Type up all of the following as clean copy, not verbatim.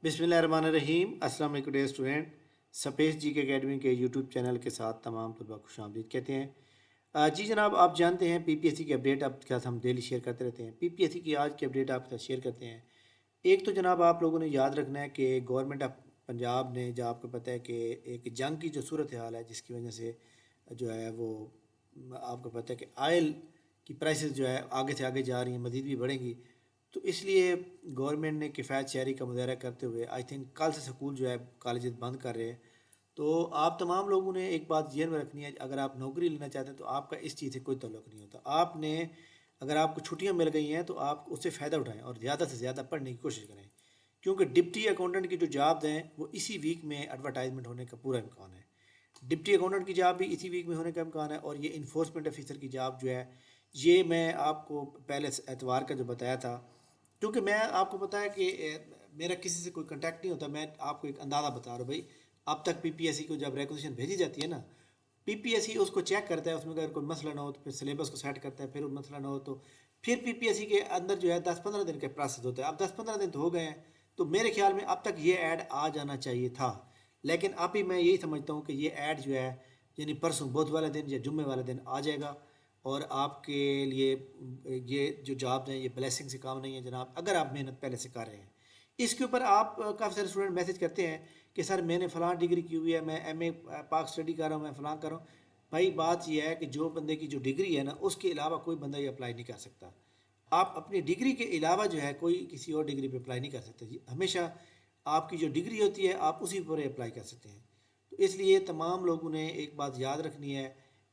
बिस्मिल्लाहिर्रहमानिर्रहीम। अस्सलाम वालेकुम डियर स्टूडेंट। स्पेस जी के एकेडमी के यूट्यूब चैनल के साथ तमाम तलबा को खुशामदीद कहते हैं। जी जनाब, आप जानते हैं पीपीएससी की अपडेट आपके साथ हम डेली शेयर करते रहते हैं। पीपीएससी की आज की अपडेट आपके साथ शेयर करते हैं। एक तो जनाब आप लोगों ने याद रखना है कि गवर्नमेंट ऑफ पंजाब ने, जो आपको पता है कि एक जंग की जो सूरत हाल है जिसकी वजह से जो है वो आपको पता है कि आयल की प्राइसेस जो है आगे से आगे जा रही हैं, मज़ीद भी बढ़ेंगी। तो इसलिए गवर्नमेंट ने किफ़ायत शहरी का मुजाहरा करते हुए आई थिंक कल से स्कूल जो है कॉलेज बंद कर रहे हैं। तो आप तमाम लोगों ने एक बात ज़हन में रखनी है, अगर आप नौकरी लेना चाहते हैं तो आपका इस चीज़ से कोई ताल्लुक़ नहीं होता। आपने अगर आपको छुट्टियां मिल गई हैं तो आप उससे फ़ायदा उठाएं और ज़्यादा से ज़्यादा पढ़ने की कोशिश करें, क्योंकि डिप्टी अकाउंटेंट की जो जॉब हैं वो इसी वीक में एडवर्टाइजमेंट होने का पूरा इम्कान है। डिप्टी अकाउंटेंट की जॉब भी इसी वीक में होने का इम्कान है, और ये इन्फोर्समेंट ऑफिसर की जॉब जो है ये मैं आपको पहले एतवार का जो बताया था, क्योंकि मैं आपको पता है कि मेरा किसी से कोई कांटेक्ट नहीं होता। मैं आपको एक अंदाज़ा बता रहा हूँ भाई। अब तक पीपीएससी को जब रिक्वेजिशन भेजी जाती है ना, पीपीएससी उसको चेक करता है, उसमें अगर कोई मसला ना हो तो फिर सिलेबस को सेट करता है, फिर मसला ना हो तो फिर पीपीएससी के अंदर जो है 10-15 दिन का प्रोसेस होता है। अब 10-15 दिन तो हो गए हैं, तो मेरे ख्याल में अब तक ये ऐड आ जाना चाहिए था। लेकिन अभी मैं यही समझता हूँ कि ये ऐड जो है यानी परसों बुध वाले दिन या जुम्मे वाले दिन आ जाएगा, और आपके लिए ये जो जॉब है ये ब्लेसिंग से काम नहीं है जनाब, अगर आप मेहनत पहले से कर रहे हैं। इसके ऊपर आप काफ़ी सारे स्टूडेंट मैसेज करते हैं कि सर मैंने फ़लाँ डिग्री की हुई है, मैं एमए पाक स्टडी कर रहा हूँ, मैं फ़लाँ कर रहा हूँ। भाई बात यह है कि जो बंदे की जो डिग्री है ना, उसके अलावा कोई बंदा ये अप्लाई नहीं कर सकता। आप अपनी डिग्री के अलावा जो है कोई किसी और डिग्री पे अप्लाई नहीं कर सकते जी। हमेशा आपकी जो डिग्री होती है आप उसी पर अप्लाई कर सकते हैं। तो इसलिए तमाम लोगों ने एक बात याद रखनी है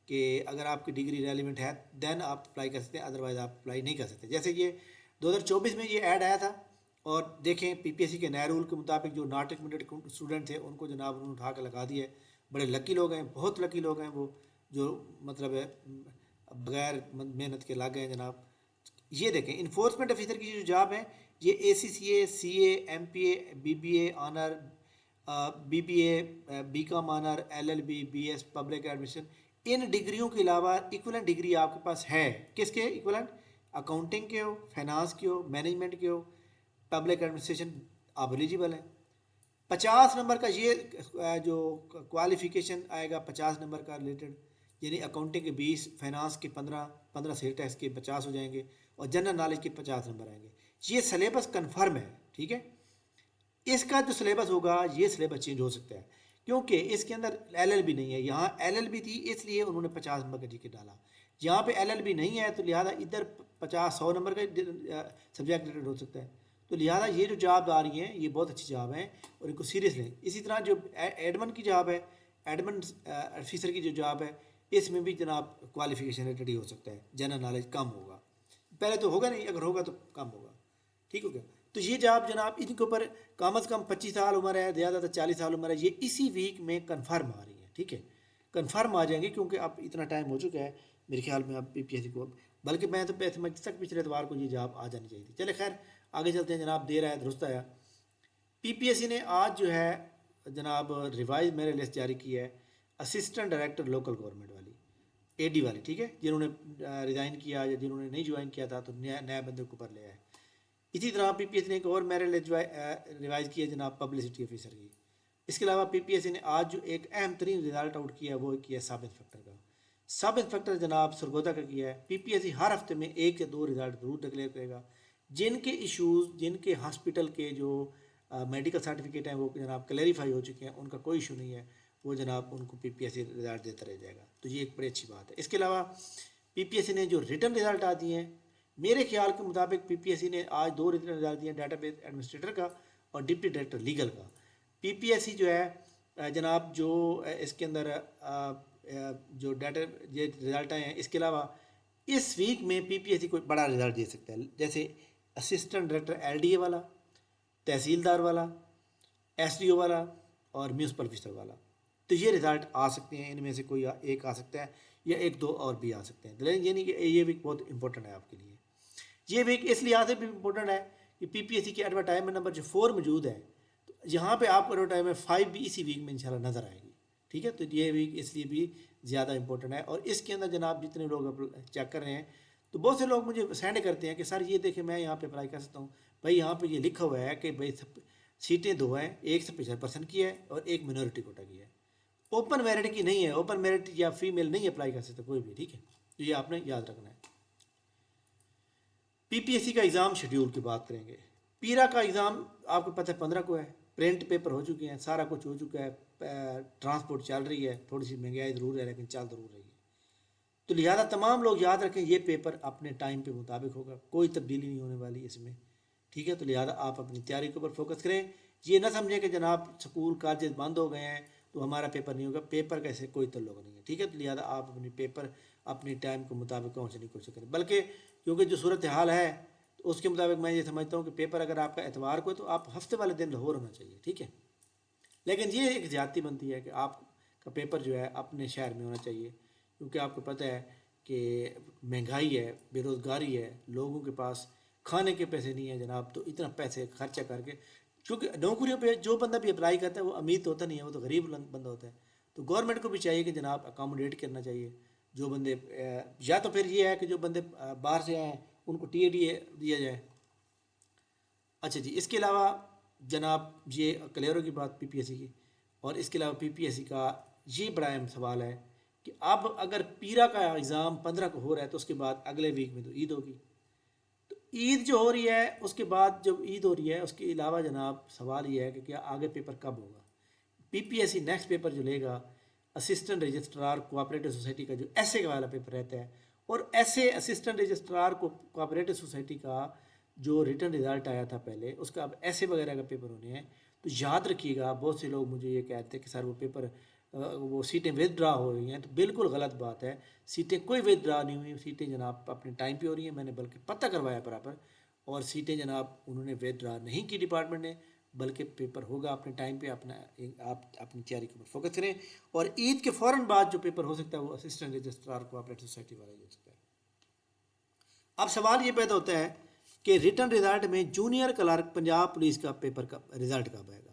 कि अगर आपकी डिग्री रेलिवेंट है दैन आप अप्लाई कर सकते हैं, अदरवाइज़ आप अप्लाई नहीं कर सकते। जैसे ये 2024 में ये ऐड आया था, और देखें पीपीएससी के नए रूल के मुताबिक जो नॉट एडमिटेड स्टूडेंट थे उनको जनाब उन्होंने उठा के लगा दिए। बड़े लकी लोग हैं, बहुत लकी लोग हैं वो, जो मतलब है बगैर मेहनत के लागे हैं जनाब। ये देखें इन्फोर्समेंट ऑफिसर की जो जॉब है, ये A C C A, C M P A, B B A honour, B B A, B com honour, L L B, B S public admission, इन डिग्रियों के अलावा इक्वलेंट डिग्री आपके पास है। किसके इक्वलेंट? अकाउंटिंग के हो, फाइनेंस के हो, मैनेजमेंट के हो, पब्लिक एडमिनिस्ट्रेशन, आप एलिजिबल हैं। 50 नंबर का ये जो क्वालिफिकेशन आएगा 50 नंबर का रिलेटेड, यानी अकाउंटिंग के 20, फाइनेंस के 15, 15 सेल टैक्स के 50 हो जाएंगे, और जनरल नॉलेज के 50 नंबर आएंगे। ये सिलेबस कन्फर्म है, ठीक है। इसका जो सिलेबस होगा ये सिलेबस चेंज हो सकता है, क्योंकि इसके अंदर एलएलबी नहीं है। यहाँ एलएलबी थी इसलिए उन्होंने 50 नंबर का जीके डाला। यहाँ पे एलएलबी नहीं है तो लिहाजा इधर 50-100 नंबर का सब्जेक्ट रिलेटेड हो सकता है। तो लिहाजा ये जो जॉब आ रही हैं ये बहुत अच्छी जॉब है, और इनको सीरियस लें। इसी तरह जो एडमन की जॉब है, एडमन ऑफिसर की जो जॉब है, इसमें भी जनाब क्वालिफिकेशन रिलेटेड ही हो सकता है, जनरल नॉलेज कम होगा। पहले तो होगा नहीं, अगर होगा तो कम होगा, ठीक हो गया। तो ये जॉब जनाब इनके ऊपर कम अज़ कम 25 साल उम्र है, ज़्यादा तो 40 साल उम्र है, ये इसी वीक में कन्फर्म आ रही है, ठीक है। कन्फर्म आ जाएंगे क्योंकि अब इतना टाइम हो चुका है मेरे ख्याल में। अब पीपीएससी को, बल्कि मैं तो समझ तक पिछले एतवार को ये जॉब आ जानी चाहिए थी। चले खैर आगे चलते हैं जनाब, देर आया दुरुस्त आया। पीपीएससी ने आज जो है जनाब रिवाइज मेरिट लिस्ट जारी की है, असिस्टेंट डायरेक्टर लोकल गवर्नमेंट वाली, एडी वाली, ठीक है। जिन्होंने रिज़ाइन किया या जिन्होंने नहीं ज्वाइन किया था तो नया नया बंदे को ऊपर ले आए। इसी तरह पीपीएससी ने एक और मेरिट रिवाइज किया जनाब पब्लिसिटी ऑफिसर की। इसके अलावा पीपीएससी ने आज जो एक अहम तरीन रिजल्ट आउट किया वो किया सब इंस्पेक्टर का। सब इंस्पेक्टर जनाब सरगोदा का किया है। पीपीएससी हर हफ्ते में 1 या 2 रिजल्ट ज़रूर डिक्लेयर करेगा। जिनके इश्यूज़, जिनके हॉस्पिटल के जो मेडिकल सर्टिफिकेट हैं वो जनाब क्लैरिफाई हो चुके हैं, उनका कोई इशू नहीं है, वो जनाब उनको पीपीएससी रिजल्ट देता रह जाएगा। तो ये एक बड़ी अच्छी बात है। इसके अलावा पीपीएससी ने जो रिटर्न रिजल्ट आ दिए हैं, मेरे ख्याल के मुताबिक पीपीएससी ने आज 2 रिजल्ट निकाल दिए, डाटाबेस एडमिनिस्ट्रेटर का और डिप्टी डायरेक्टर लीगल का। पीपीएससी जो है जनाब जो इसके अंदर जो डाटा ये रिज़ल्ट आए हैं, इसके अलावा इस वीक में पीपीएससी कोई बड़ा रिज़ल्ट दे सकता है, जैसे असिस्टेंट डायरेक्टर एलडीए वाला, तहसीलदार वाला, एसडीओ वाला और म्यूनसिपल ऑफिसर वाला। तो ये रिज़ल्ट आ सकते हैं, इनमें से कोई एक आ सकता है या 1-2 और भी आ सकते हैं। लेकिन ये नहीं कि ये वीक बहुत इंपॉर्टेंट है आपके लिए। ये वीक इस लिहाज से भी इम्पोर्टेंट है कि पीपीएससी की एडवर्टाइजमेंट नंबर जो 4 मौजूद है, तो यहाँ पे आपको एडवर्टाइजमेंट 5 भी इसी वीक में इंशाल्लाह नज़र आएगी, ठीक है। तो ये वीक इसलिए भी ज़्यादा इंपॉर्टेंट है। और इसके अंदर जनाब जितने लोग चेक कर रहे हैं, तो बहुत से लोग मुझे सेंड करते हैं कि सर ये देखें मैं यहाँ पे अप्लाई कर सकता हूँ। भाई यहाँ पे ये लिखा हुआ है कि भाई सीटें 2 हैं, एक से 75% की है और एक मिनॉरिटी कोटा की है। ओपन मेरिट की नहीं है, ओपन मेरिट या फीमेल नहीं अप्लाई कर सकते कोई भी, ठीक है, तो ये आपने याद रखना है। पीपीएससी का एग्ज़ाम शेड्यूल की बात करेंगे। पीरा का एग्ज़ाम आपको पता है 15 को है, प्रिंट पेपर हो चुके हैं, सारा कुछ हो चुका है, ट्रांसपोर्ट चल रही है, थोड़ी सी महंगाई ज़रूर है लेकिन चल ज़रूर रही है। तो लिहाजा तमाम लोग याद रखें ये पेपर अपने टाइम के मुताबिक होगा, कोई तब्दीली नहीं होने वाली इसमें, ठीक है। तो लिहाजा आप अपनी तैयारी के ऊपर फोकस करें। ये ना समझें कि जनाब स्कूल कॉलेज बंद हो गए हैं तो हमारा पेपर नहीं होगा, पेपर कैसे कोई तल्लुक नहीं है, ठीक है। तो लिहाजा आप अपनी पेपर अपनी टाइम के मुताबिक पहुँचने की कोशिश करें, बल्कि क्योंकि जो सूरत हाल है तो उसके मुताबिक मैं ये समझता हूँ कि पेपर अगर आपका एतवार को है तो आप हफ्ते वाले दिन लाहौर होना चाहिए, ठीक है। लेकिन ये एक ज़्यादती बनती है कि आपका पेपर जो है अपने शहर में होना चाहिए, क्योंकि आपको पता है कि महंगाई है, बेरोज़गारी है, लोगों के पास खाने के पैसे नहीं है जनाब, तो इतना पैसे खर्चा करके, क्योंकि नौकरियों पे जो बंदा भी अप्लाई करता है वो अमीर तो होता नहीं है, वो तो गरीब बंदा होता है। तो गवर्नमेंट को भी चाहिए कि जनाब अकोमोडेट करना चाहिए जो बंदे, या तो फिर ये है कि जो बंदे बाहर से आए हैं उनको टीएडी दिया जाए। अच्छा जी, इसके अलावा जनाब ये क्लियर की बात पीपीएससी की, और इसके अलावा पीपीएससी का ये बड़ा अहम सवाल है कि अब अगर पीरा का एग्ज़ाम 15 को हो रहा है तो उसके बाद अगले वीक में तो ईद होगी। तो ईद जो हो रही है उसके बाद जब ईद हो रही है उसके अलावा जनाब सवाल ये है कि क्या आगे पेपर कब होगा। पीपीएससी नेक्स्ट पेपर जो लेगा असिस्टेंट रजिस्ट्रार कोऑपरेटिव सोसाइटी का जो ऐसे वाला पेपर रहता है, और ऐसे असिस्टेंट रजिस्ट्रार को कोऑपरेटिव सोसाइटी का जो रिटर्न रिजल्ट आया था पहले उसका अब ऐसे वगैरह का पेपर होने हैं। तो याद रखिएगा, बहुत से लोग मुझे ये कहते हैं कि सर वो पेपर वो सीटें विदड्रा हो रही हैं, तो बिल्कुल गलत बात है। सीटें कोई विदड्रा नहीं हुई, सीटें जनाब अपने टाइम पे हो रही हैं, मैंने बल्कि पता करवाया बराबर, और सीटें जनाब उन्होंने विदड्रा नहीं की डिपार्टमेंट ने, बल्कि पेपर होगा अपने टाइम पे। अपना आप अपनी तैयारी के ऊपर फोकस करें, और ईद के फ़ौरन बाद जो पेपर हो सकता है वो असिस्टेंट रजिस्ट्रार कोऑपरेटिव सोसाइटी वाला ही हो सकता है। अब सवाल ये पैदा होता है कि रिटर्न रिजल्ट में जूनियर क्लर्क पंजाब पुलिस का पेपर का रिजल्ट कब आएगा।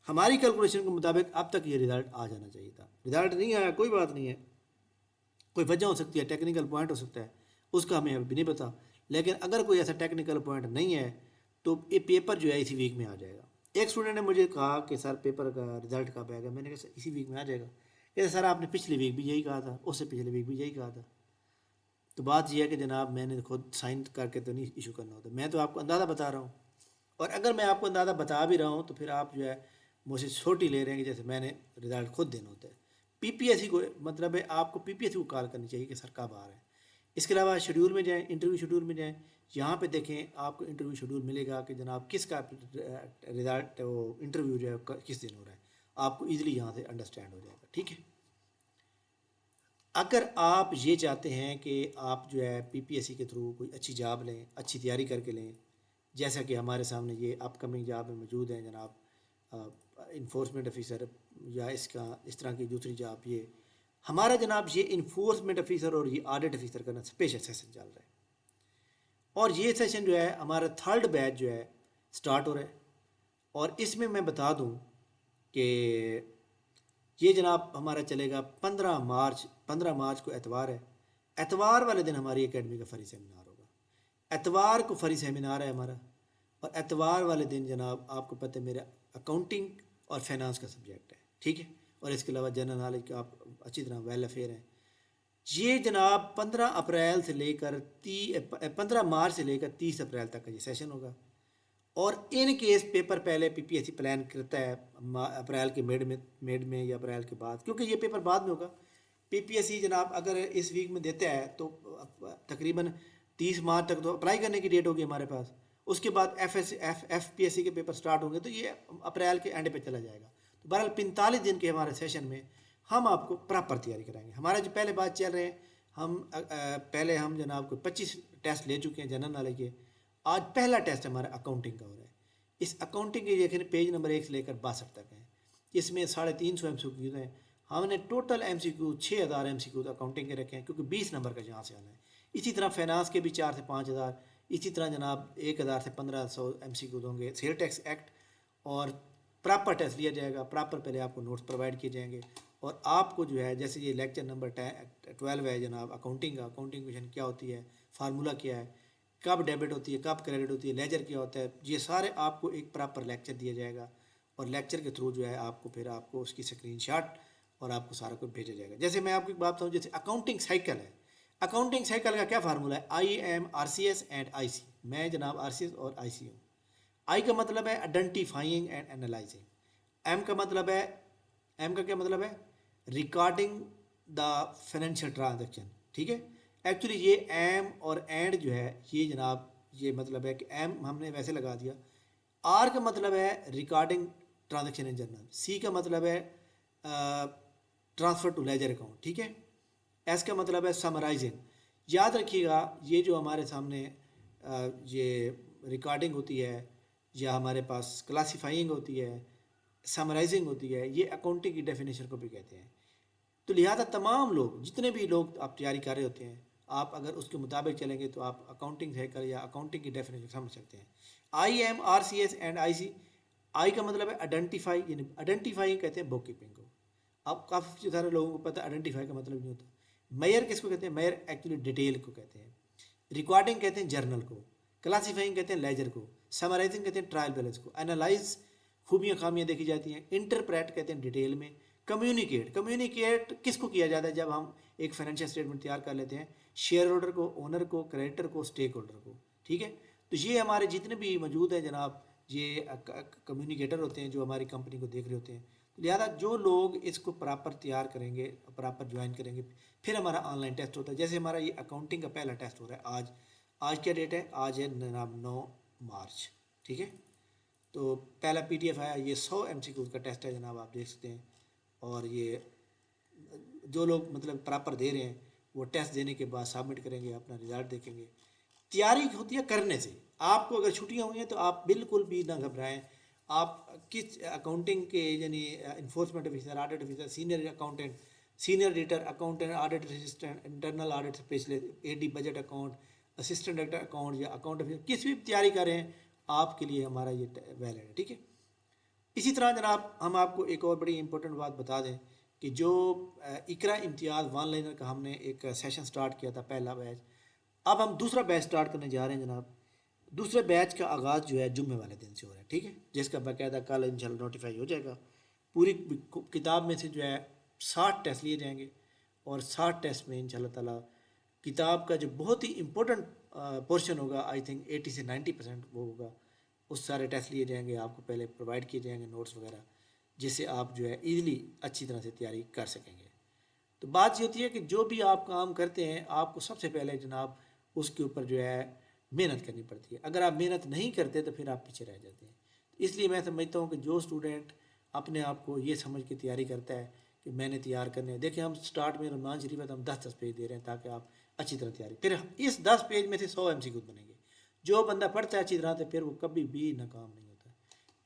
हमारी कैलकुलेशन के मुताबिक अब तक ये रिजल्ट आ जाना चाहिए था, रिजल्ट नहीं आया, कोई बात नहीं है, कोई वजह हो सकती है, टेक्निकल पॉइंट हो सकता है, उसका हमें अभी नहीं पता। लेकिन अगर कोई ऐसा टेक्निकल पॉइंट नहीं है तो ये पेपर जो है इसी वीक में आ जाएगा। एक स्टूडेंट ने मुझे कहा कि सर पेपर का रिजल्ट कब आएगा, मैंने कहा इसी वीक में आ जाएगा। कहते सर आपने पिछले वीक भी यही कहा था, उससे पिछले वीक भी यही कहा था। तो बात यह है कि जनाब मैंने खुद साइन करके तो नहीं इशू करना होता, मैं तो आपको अंदाज़ा बता रहा हूँ, और अगर मैं आपको अंदाज़ा बता भी रहा हूँ तो फिर आप जो है मुझसे छोटी ले रहे हैं कि जैसे मैंने रिज़ल्ट खुद देना होता है। पीपीएससी को मतलब है आपको पीपीएससी को कॉल करनी चाहिए कि सर कब आ रहा है। इसके अलावा शेड्यूल में जाएँ, इंटरव्यू शेड्यूल में जाएँ, यहाँ पे देखें आपको इंटरव्यू शेड्यूल मिलेगा कि जनाब किसका रिज़ल्ट वो इंटरव्यू जो है किस दिन हो रहा है, आपको ईजिली यहाँ से अंडरस्टैंड हो जाएगा, ठीक है। अगर आप ये चाहते हैं कि आप जो है पीपीएससी के थ्रू कोई अच्छी जॉब लें, अच्छी तैयारी करके लें, जैसा कि हमारे सामने ये अपकमिंग जॉब में मौजूद हैं जनाब इन्फोर्समेंट ऑफिसर, या इसका इस तरह की दूसरी जॉब, ये हमारा जनाब ये इन्फोर्समेंट ऑफिसर और ये ऑडिट ऑफिसर का ना स्पेशल सेशन चल रहा है, और ये सेशन जो है हमारा 3rd बैच जो है स्टार्ट हो रहा है। और इसमें मैं बता दूं कि ये जनाब हमारा चलेगा 15 मार्च, 15 मार्च को एतवार है, एतवार वाले दिन हमारी एकेडमी का फ्री सेमिनार होगा। एतवार को फ्री सेमिनार है हमारा, और एतवार वाले दिन जनाब आपको पता है मेरा अकाउंटिंग और फाइनेंस का सब्जेक्ट है, ठीक है। और इसके अलावा जनरल नॉलेज का आप अच्छी तरह वेल अफेयर हैं। ये जनाब 15 अप्रैल से लेकर 15 मार्च से लेकर 30 अप्रैल तक का ये सेशन होगा। और इन केस पेपर पहले पीपीएससी प्लान करता है अप्रैल के मिड में या अप्रैल के बाद, क्योंकि ये पेपर बाद में होगा। पीपीएससी जनाब अगर इस वीक में देता है तो तकरीबन 30 मार्च तक तो अप्लाई करने की डेट होगी हमारे पास। उसके बाद एफपीएससी के पेपर स्टार्ट होंगे तो ये अप्रैल के एंड पे चला जाएगा। तो बहरहाल 45 दिन के हमारे सेशन में हम आपको प्रॉपर तैयारी कराएंगे। हमारा जो पहले बात चल रहे हैं, हम पहले हम जनाब को 25 टेस्ट ले चुके हैं जनरल नॉलेज के। आज पहला टेस्ट हमारा अकाउंटिंग का हो रहा है। इस अकाउंटिंग के देखें पेज नंबर 1 से लेकर 62 तक है, इसमें 350 MCQ हैं। हमने टोटल MCQ 6000 MCQ अकाउंटिंग के रखे हैं, क्योंकि 20 नंबर का यहाँ से आना है। इसी तरह फाइनेंस के भी 4 से 5000, इसी तरह जनाब 1000 से 1500 MCQ होंगे सेल टैक्स एक्ट, और प्रॉपर टेस्ट लिया जाएगा। प्रॉपर पहले आपको नोट्स प्रोवाइड किए जाएंगे, और आपको जो है जैसे ये लेक्चर नंबर 12 है जनाब अकाउंटिंग का, अकाउंटिंग क्वेश्चन क्या होती है, फार्मूला क्या है, कब डेबिट होती है, कब क्रेडिट होती है, लेजर क्या होता है, ये सारे आपको एक प्रॉपर लेक्चर दिया जाएगा और लेक्चर के थ्रू जो है आपको फिर आपको उसकी स्क्रीनशॉट और आपको सारा कुछ भेजा जाएगा। जैसे मैं आपको एक बात बताऊँ, जैसे अकाउंटिंग साइकिल है, अकाउंटिंग साइकिल का क्या फार्मूला है, IAM, RCS एंड IC। मैं जनाब RCS और IC हूँ। आई का मतलब है आइडेंटिफाइंग एंड एनालाइजिंग। एम का मतलब है, एम का क्या मतलब है, रिकॉर्डिंग द फाइनेंशियल ट्रांजेक्शन। ठीक है, एक्चुअली ये एम और एंड जो है ये जनाब ये मतलब है कि एम हमने वैसे लगा दिया। आर का मतलब है रिकॉर्डिंग ट्रांजेक्शन इन जनरल। सी का मतलब है ट्रांसफ़र टू लेजर अकाउंट। ठीक है, एस का मतलब है समराइजिंग। याद रखिएगा ये जो हमारे सामने ये रिकॉर्डिंग होती है या हमारे पास क्लासीफाइंग होती है, समराइजिंग होती है, ये अकाउंटिंग की डेफिनेशन को भी कहते हैं। तो लिहाजा तमाम लोग, जितने भी लोग आप तैयारी कर रहे होते हैं, आप अगर उसके मुताबिक चलेंगे तो आप अकाउंटिंग साइकिल या अकाउंटिंग की डेफिनेशन समझ सकते हैं। IAM, RCS and IC। आई का मतलब है आइडेंटिफाई, यानी आइडेंटिफाई कहते हैं बुक कीपिंग को। अब काफ़ी सारे लोगों को पता है आइडेंटिफाई का मतलब नहीं होता। मेयर किसको कहते हैं, मेयर एक्चुअली डिटेल को कहते हैं। रिकॉर्डिंग कहते हैं जर्नल को। क्लासीफाइंग कहते हैं लेजर को। समराइजिंग कहते हैं ट्रायल बैलेंस को। एनालाइज खूबियाँ खामियाँ देखी जाती हैं। इंटरप्रेट कहते हैं डिटेल में। कम्युनिकेट, कम्युनिकेट किसको किया जाता है, जब हम एक फाइनेंशियल स्टेटमेंट तैयार कर लेते हैं, शेयर होल्डर को, ओनर को, क्रेडिटर को, स्टेक होल्डर को। ठीक है, तो ये हमारे जितने भी मौजूद हैं जनाब, ये कम्युनिकेटर होते हैं जो हमारी कंपनी को देख रहे होते हैं। तो लिहाजा जो लोग इसको प्रॉपर तैयार करेंगे, प्रॉपर ज्वाइन करेंगे, फिर हमारा ऑनलाइन टेस्ट होता है। जैसे हमारा ये अकाउंटिंग का पहला टेस्ट हो रहा है आज। आज क्या डेट है, आज है जनाब 9 मार्च। ठीक है, तो पहला PDF आया, ये 100 MCQ का टेस्ट है जनाब, आप देख सकते हैं। और ये जो लोग मतलब प्रॉपर दे रहे हैं वो टेस्ट देने के बाद सबमिट करेंगे, अपना रिजल्ट देखेंगे। तैयारी होती है करने से। आपको अगर छुट्टियां हुई हैं तो आप बिल्कुल भी ना घबराएं। आप किस अकाउंटिंग के यानी enforcement officer, audit officer, senior accountant, senior editor, accountant, audit assistant, internal audit specialist, AD budget account, assistant director account या अकाउंट ऑफिसर, किस भी तैयारी कर रहे हैं, आपके लिए हमारा ये वैलिड है। ठीक है, इसी तरह जनाब हम आपको एक और बड़ी इंपॉर्टेंट बात बता दें कि जो इकरा इम्तियाज़ वन लाइनर का हमने एक सेशन स्टार्ट किया था, पहला बैच, अब हम दूसरा बैच स्टार्ट करने जा रहे हैं जनाब। दूसरे बैच का आगाज़ जो है जुम्मे वाले दिन से हो रहा है। ठीक है, जिसका बाकायदा कल इंशाल्लाह नोटिफाई हो जाएगा। पूरी किताब में से जो है 60 टेस्ट लिए जाएंगे और 60 टेस्ट में इंशाल्लाह ताला किताब का जो बहुत ही इम्पोर्टेंट पोर्शन होगा, आई थिंक 80 से 90% वो होगा, उस सारे टेस्ट लिए जाएंगे, आपको पहले प्रोवाइड किए जाएंगे नोट्स वगैरह, जिससे आप जो है ईज़िली अच्छी तरह से तैयारी कर सकेंगे। तो बात ये होती है कि जो भी आप काम करते हैं आपको सबसे पहले जनाब उसके ऊपर जो है मेहनत करनी पड़ती है। अगर आप मेहनत नहीं करते तो फिर आप पीछे रह जाते हैं। इसलिए मैं समझता हूँ कि जो स्टूडेंट अपने आप को ये समझ के तैयारी करता है कि मैंने तैयार करने हैं, देखिए हम स्टार्ट में रमज़ान शरीफ है तो हम 10-10 पेज दे रहे हैं ताकि आप अच्छी तरह तैयारी, फिर इस 10 पेज में से 100 MCQ बनेंगे। जो बंदा पढ़ता है अच्छी तरह से फिर वो कभी भी नाकाम नहीं होता।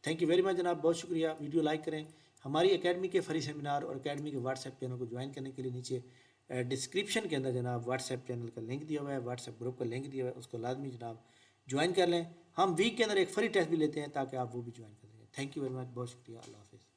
थैंक यू वेरी मच जनाब, बहुत शुक्रिया। वीडियो लाइक करें। हमारी एकेडमी के फ्री सेमिनार और एकेडमी के व्हाट्सएप चैनल को ज्वाइन करने के लिए नीचे डिस्क्रिप्शन के अंदर जनाब व्हाट्सएप चैनल का लिंक दिया हुआ है, व्हाट्सएप ग्रुप का लिंक दिया हुआ है, उसको लाजमी जनाब ज्वाइन कर लें। हम वीक के अंदर एक फ्री टेस्ट भी लेते हैं ताकि आप वो भी ज्वाइन कर सकें। थैंक यू वेरी मच, बहुत शुक्रिया, अल्लाह हाफिज़।